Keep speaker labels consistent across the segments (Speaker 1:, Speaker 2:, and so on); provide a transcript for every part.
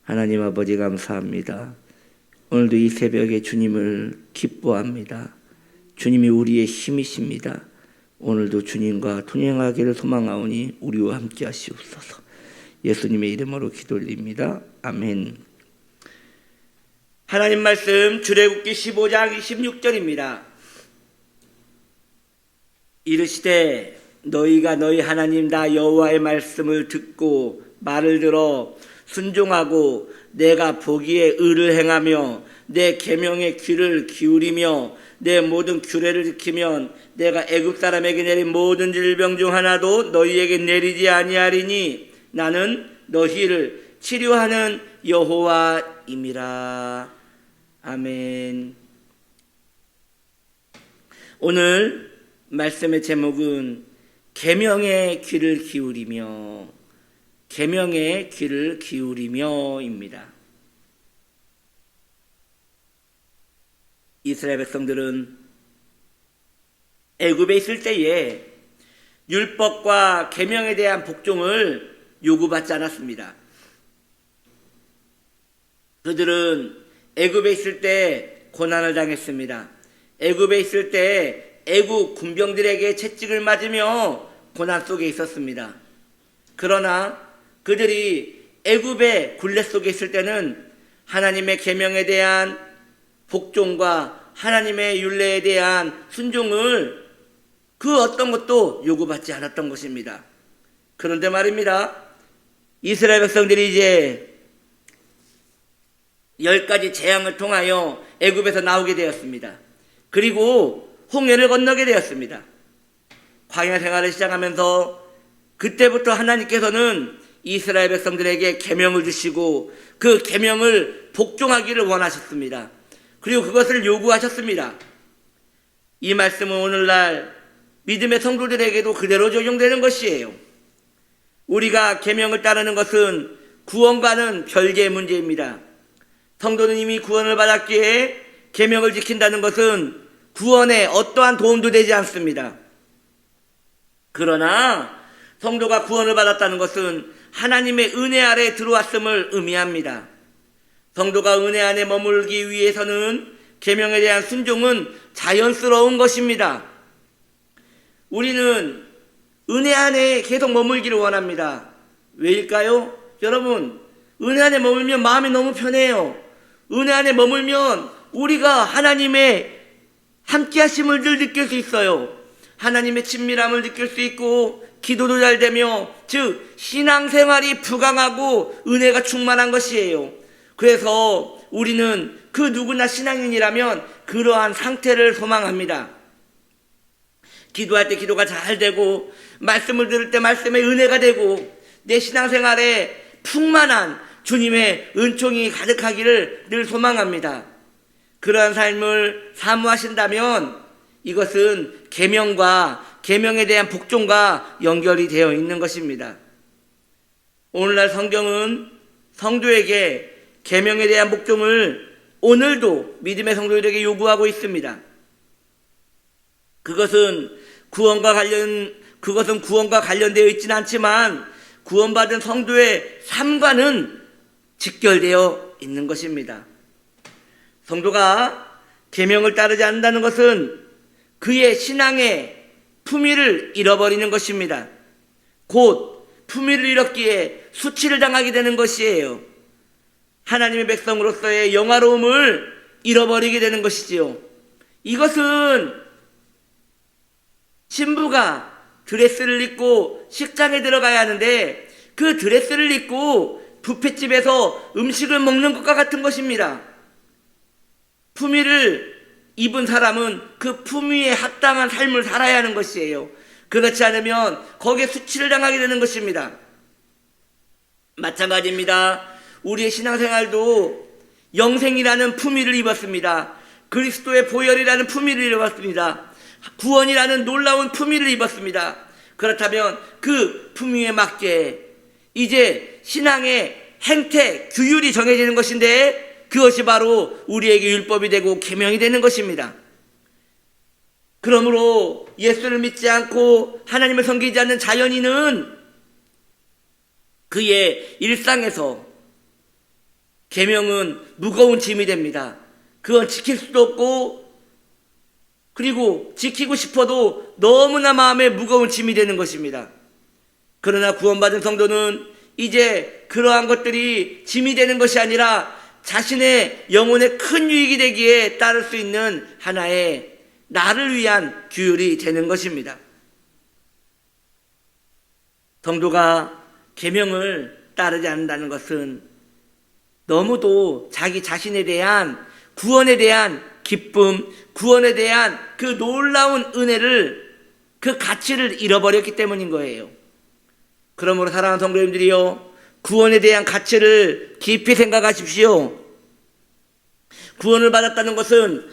Speaker 1: 하나님 아버지 감사합니다. 오늘도 이 새벽에 주님을 기뻐합니다. 주님이 우리의 힘이십니다. 오늘도 주님과 동행하기를 소망하오니 우리와 함께 하시옵소서. 예수님의 이름으로 기도드립니다. 아멘. 하나님 말씀 출애굽기 15장 26절입니다. 이르시되 너희가 너희 하나님 나 여호와의 말씀을 듣고 말을 들어 순종하고 내가 보기에 의를 행하며 내 계명의 귀를 기울이며 내 모든 규례를 지키면 내가 애굽 사람에게 내린 모든 질병 중 하나도 너희에게 내리지 아니하리니 나는 너희를 치료하는 여호와임이라. 아멘. 오늘 말씀의 제목은 계명의 귀를 기울이며, 계명의 귀를 기울이며입니다. 이스라엘 백성들은 애굽에 있을 때에 율법과 계명에 대한 복종을 요구받지 않았습니다. 그들은 애굽에 있을 때 고난을 당했습니다. 애굽에 있을 때 애굽 군병들에게 채찍을 맞으며 고난 속에 있었습니다. 그러나 그들이 애굽의 굴레 속에 있을 때는 하나님의 계명에 대한 복종과 하나님의 율례에 대한 순종을 그 어떤 것도 요구받지 않았던 것입니다. 그런데 말입니다. 이스라엘 백성들이 이제 10가지 재앙을 통하여 애굽에서 나오게 되었습니다. 그리고 홍해를 건너게 되었습니다. 광야 생활을 시작하면서 그때부터 하나님께서는 이스라엘 백성들에게 계명을 주시고 그 계명을 복종하기를 원하셨습니다. 그리고 그것을 요구하셨습니다. 이 말씀은 오늘날 믿음의 성도들에게도 그대로 적용되는 것이에요. 우리가 계명을 따르는 것은 구원과는 별개의 문제입니다. 성도는 이미 구원을 받았기에 계명을 지킨다는 것은 구원에 어떠한 도움도 되지 않습니다. 그러나 성도가 구원을 받았다는 것은 하나님의 은혜 아래 들어왔음을 의미합니다. 성도가 은혜 안에 머물기 위해서는 계명에 대한 순종은 자연스러운 것입니다. 우리는 은혜 안에 계속 머물기를 원합니다. 왜일까요? 여러분, 은혜 안에 머물면 마음이 너무 편해요. 은혜 안에 머물면 우리가 하나님의 함께 하심을 늘 느낄 수 있어요. 하나님의 친밀함을 느낄 수 있고 기도도 잘 되며, 즉 신앙생활이 부강하고 은혜가 충만한 것이에요. 그래서 우리는 그 누구나 신앙인이라면 그러한 상태를 소망합니다. 기도할 때 기도가 잘 되고, 말씀을 들을 때 말씀의 은혜가 되고, 내 신앙생활에 풍만한 주님의 은총이 가득하기를 늘 소망합니다. 그러한 삶을 사모하신다면 이것은 계명과 계명에 대한 복종과 연결이 되어 있는 것입니다. 오늘날 성경은 성도에게 계명에 대한 복종을 오늘도 믿음의 성도들에게 요구하고 있습니다. 그것은 구원과 관련되어 있지는 않지만 구원받은 성도의 삶과는 직결되어 있는 것입니다. 성도가 계명을 따르지 않는다는 것은 그의 신앙의 품위를 잃어버리는 것입니다. 곧 품위를 잃었기에 수치를 당하게 되는 것이에요. 하나님의 백성으로서의 영화로움을 잃어버리게 되는 것이지요. 이것은 신부가 드레스를 입고 식장에 들어가야 하는데 그 드레스를 입고 뷔페집에서 음식을 먹는 것과 같은 것입니다. 품위를 입은 사람은 그 품위에 합당한 삶을 살아야 하는 것이에요. 그렇지 않으면 거기에 수치를 당하게 되는 것입니다. 마찬가지입니다. 우리의 신앙생활도 영생이라는 품위를 입었습니다. 그리스도의 보혈이라는 품위를 입었습니다. 구원이라는 놀라운 품위를 입었습니다. 그렇다면 그 품위에 맞게 이제 신앙의 행태, 규율이 정해지는 것인데 그것이 바로 우리에게 율법이 되고 계명이 되는 것입니다. 그러므로 예수를 믿지 않고 하나님을 섬기지 않는 자연인은 그의 일상에서 계명은 무거운 짐이 됩니다. 그건 지킬 수도 없고, 그리고 지키고 싶어도 너무나 마음에 무거운 짐이 되는 것입니다. 그러나 구원받은 성도는 이제 그러한 것들이 짐이 되는 것이 아니라 자신의 영혼에 큰 유익이 되기에 따를 수 있는 하나의 나를 위한 규율이 되는 것입니다. 성도가 계명을 따르지 않는다는 것은 너무도 자기 자신에 대한 구원에 대한 기쁨, 구원에 대한 그 놀라운 은혜를, 그 가치를 잃어버렸기 때문인 거예요. 그러므로 사랑하는 성도님들이요, 구원에 대한 가치를 깊이 생각하십시오. 구원을 받았다는 것은,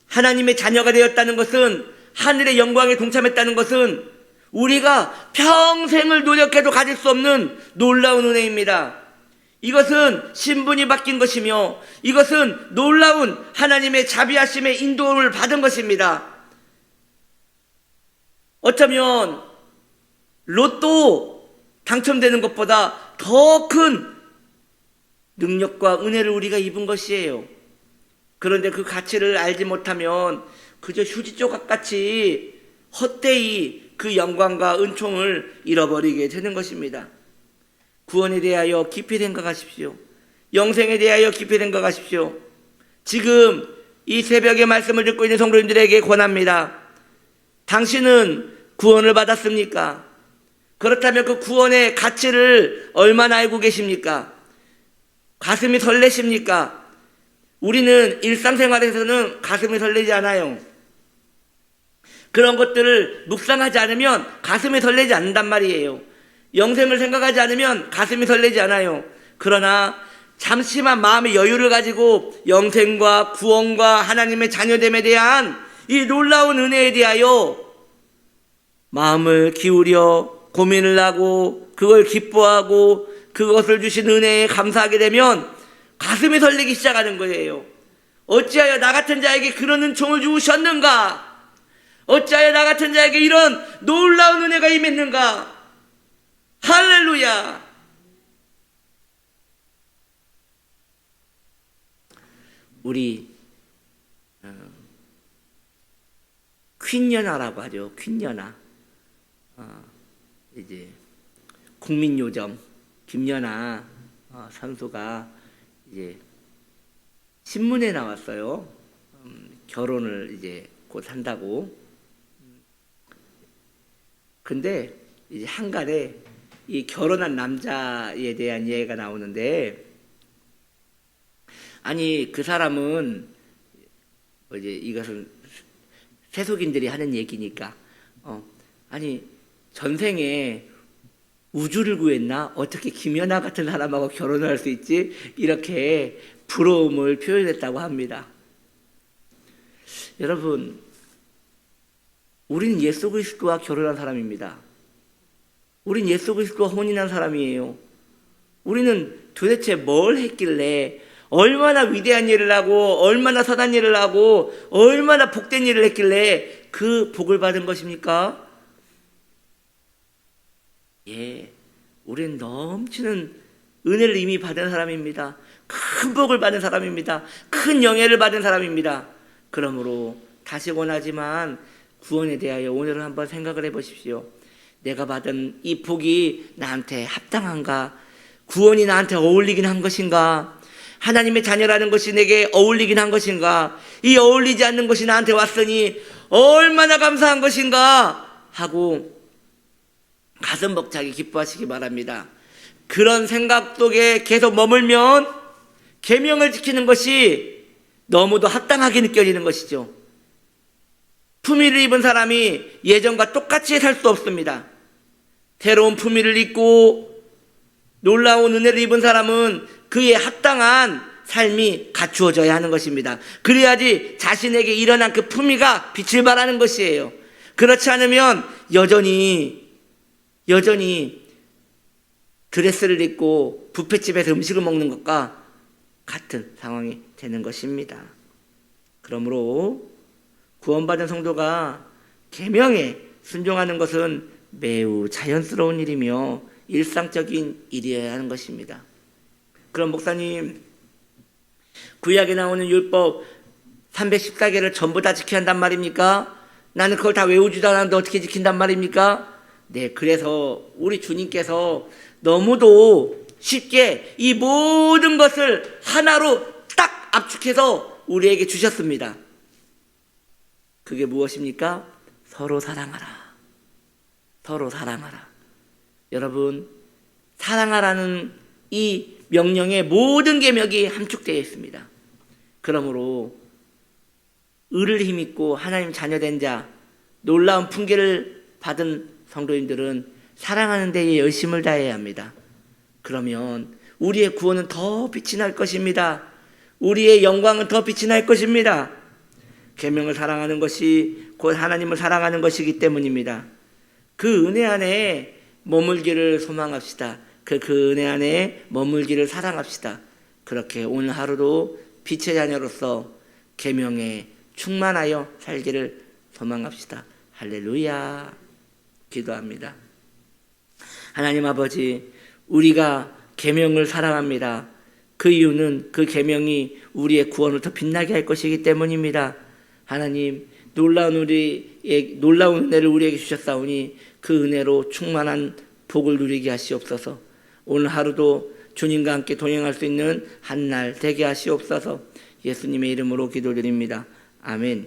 Speaker 1: 하나님의 자녀가 되었다는 것은, 하늘의 영광에 동참했다는 것은 우리가 평생을 노력해도 가질 수 없는 놀라운 은혜입니다. 이것은 신분이 바뀐 것이며, 이것은 놀라운 하나님의 자비하심의 인도를 받은 것입니다. 어쩌면 로또 당첨되는 것보다 더 큰 능력과 은혜를 우리가 입은 것이에요. 그런데 그 가치를 알지 못하면 그저 휴지 조각같이 헛되이 그 영광과 은총을 잃어버리게 되는 것입니다. 구원에 대하여 깊이 생각하십시오. 영생에 대하여 깊이 생각하십시오. 지금 이 새벽의 말씀을 듣고 있는 성도님들에게 권합니다. 당신은 구원을 받았습니까? 그렇다면 그 구원의 가치를 얼마나 알고 계십니까? 가슴이 설레십니까? 우리는 일상생활에서는 가슴이 설레지 않아요. 그런 것들을 묵상하지 않으면 가슴이 설레지 않는단 말이에요. 영생을 생각하지 않으면 가슴이 설레지 않아요. 그러나 잠시만 마음의 여유를 가지고 영생과 구원과 하나님의 자녀됨에 대한 이 놀라운 은혜에 대하여 마음을 기울여 고민을 하고 그걸 기뻐하고 그것을 주신 은혜에 감사하게 되면 가슴이 설레기 시작하는 거예요. 어찌하여 나 같은 자에게 그런 은총을 주셨는가? 어찌하여 나 같은 자에게 이런 놀라운 은혜가 임했는가? 할렐루야! 우리 퀸연아라고 하죠. 퀸연아. 이제 국민요정 김연아 선수가 이제 신문에 나왔어요. 결혼을 이제 곧 한다고. 근데 이제 한간에 이 결혼한 남자에 대한 이야기가 나오는데, 아니 그 사람은 이제 이것은 세속인들이 하는 얘기니까 아니 전생에 우주를 구했나? 어떻게 김연아 같은 사람하고 결혼을 할 수 있지? 이렇게 부러움을 표현했다고 합니다. 여러분, 우리는 예수 그리스도와 결혼한 사람입니다. 우린 예수 그리스도와 혼인한 사람이에요. 우리는 도대체 뭘 했길래, 얼마나 위대한 일을 하고 얼마나 선한 일을 하고 얼마나 복된 일을 했길래 그 복을 받은 것입니까? 예, 우린 넘치는 은혜를 이미 받은 사람입니다. 큰 복을 받은 사람입니다. 큰 영예를 받은 사람입니다. 그러므로 다시 권하지만 구원에 대하여 오늘은 한번 생각을 해보십시오. 내가 받은 이 복이 나한테 합당한가? 구원이 나한테 어울리긴 한 것인가? 하나님의 자녀라는 것이 내게 어울리긴 한 것인가? 이 어울리지 않는 것이 나한테 왔으니 얼마나 감사한 것인가? 하고 가슴 벅차게 기뻐하시기 바랍니다. 그런 생각 속에 계속 머물면 계명을 지키는 것이 너무도 합당하게 느껴지는 것이죠. 품위를 입은 사람이 예전과 똑같이 살 수 없습니다. 새로운 품위를 입고 놀라운 은혜를 입은 사람은 그에 합당한 삶이 갖추어져야 하는 것입니다. 그래야지 자신에게 일어난 그 품위가 빛을 발하는 것이에요. 그렇지 않으면 여전히 드레스를 입고 뷔페집에서 음식을 먹는 것과 같은 상황이 되는 것입니다. 그러므로 구원받은 성도가 계명에 순종하는 것은 매우 자연스러운 일이며 일상적인 일이어야 하는 것입니다. 그럼 목사님, 구약에 나오는 율법 314개를 전부 다 지켜야 한단 말입니까? 나는 그걸 다 외우지도 않았는데 어떻게 지킨단 말입니까? 네, 그래서 우리 주님께서 너무도 쉽게 이 모든 것을 하나로 딱 압축해서 우리에게 주셨습니다. 그게 무엇입니까? 서로 사랑하라. 서로 사랑하라. 여러분, 사랑하라는 이 명령에 모든 계명이 함축되어 있습니다. 그러므로 의를 힘입고 하나님 자녀된 자, 놀라운 풍계를 받은 성도님들은 사랑하는 데에 열심을 다해야 합니다. 그러면 우리의 구원은 더 빛이 날 것입니다. 우리의 영광은 더 빛이 날 것입니다. 계명을 사랑하는 것이 곧 하나님을 사랑하는 것이기 때문입니다. 그 은혜 안에 머물기를 소망합시다. 그 은혜 안에 머물기를 사랑합시다. 그렇게 오늘 하루도 빛의 자녀로서 계명에 충만하여 살기를 소망합시다. 할렐루야. 기도합니다. 하나님 아버지, 우리가 계명을 사랑합니다. 그 이유는 그 계명이 우리의 구원을 더 빛나게 할 것이기 때문입니다. 하나님, 놀라운 은혜를 우리에게 주셨사오니 그 은혜로 충만한 복을 누리게 하시옵소서. 오늘 하루도 주님과 함께 동행할 수 있는 한 날 되게 하시옵소서. 예수님의 이름으로 기도드립니다. 아멘.